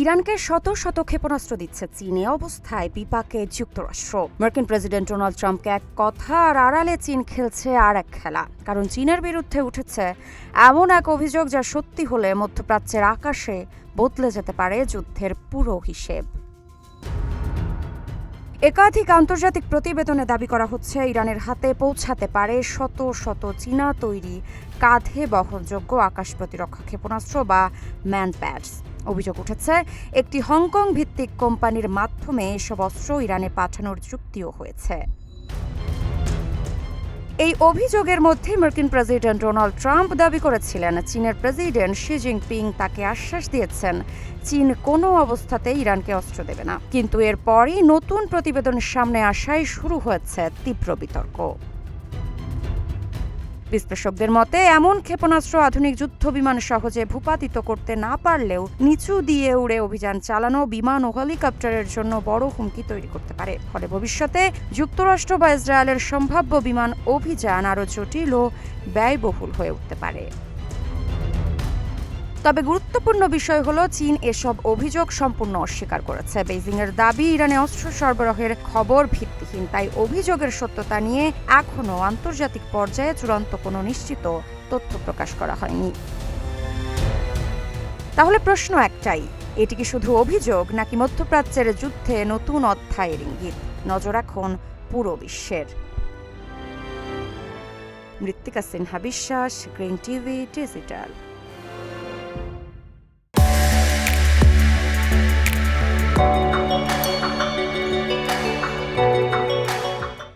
ইরানকে শত শত ক্ষেপণাস্ত্র দিচ্ছে চীন। এ অবস্থায় বিপাকে যুক্তরাষ্ট্র। মার্কিন প্রেসিডেন্ট ডোনাল্ড ট্রাম্পকে এক কথা আর আড়ালে চীন খেলছে আর এক খেলা। কারণ চীনের বিরুদ্ধে উঠেছে এমন এক অভিযোগ যা সত্যি হলে মধ্যপ্রাচ্যের আকাশে বদলে যেতে পারে যুদ্ধের পুরো হিসেব। একাধিক আন্তর্জাতিক প্রতিবেদনে দাবি করা হচ্ছে ইরানের হাতে পৌঁছাতে পারে শত শত চীনা তৈরি কাঁধে বহনযোগ্য আকাশ প্রতিরক্ষা ক্ষেপণাস্ত্র বা ম্যানপ্যাডস। অভিযোগ উঠেছে একটি হংকং ভিত্তিক কোম্পানির মাধ্যমে এসব অস্ত্র ইরানে পাঠানোর চুক্তিও হয়েছে। এই অভিযোগের মধ্যে মার্কিন প্রেসিডেন্ট ডোনাল্ড ট্রাম্প দাবি করেছিলেন চীনের প্রেসিডেন্ট শি জিনপিং তাকে আশ্বাস দিয়েছেন চীন কোনো অবস্থাতেই ইরানকে অস্ত্র দেবে না। কিন্তু এরপরই নতুন প্রতিবেদন সামনে আসায় শুরু হয়েছে তীব্র বিতর্ক। বিশ্লেষকদের মতে এমন ক্ষেপণাস্ত্র আধুনিক যুদ্ধ বিমান সহজে ভূপাতিত করতে না পারলেও নিচু দিয়ে উড়ে অভিযান চালানো বিমান ও হেলিকপ্টারের জন্য বড় হুমকি তৈরি করতে পারে। ফলে ভবিষ্যতে যুক্তরাষ্ট্র বা ইসরায়েলের সম্ভাব্য বিমান অভিযান আরও জটিল ও ব্যয়বহুল হয়ে উঠতে পারে। তবে গুরুত্বপূর্ণ বিষয় হলো চীন এসব অভিযোগ সম্পূর্ণ অস্বীকার করেছে। বেইজিংয়ের দাবি ইরানে অস্ত্র সরবরাহের খবর ভিত্তিহীন, তাই অভিযোগের সত্যতা নিয়ে এখনও আন্তর্জাতিক পর্যায়ে চূড়ান্ত কোনো নিশ্চিত তথ্য প্রকাশ করা হয়নি। তাহলে প্রশ্ন একটাই, এটি কি শুধু অভিযোগ নাকি মধ্যপ্রাচ্যের যুদ্ধে নতুন অধ্যায়ের ইঙ্গিত? নজর রাখুন পুরো বিশ্বের। মৃত্তিকা সিনহা বিশ্বাস, গ্রিন টিভি ডিজিটাল।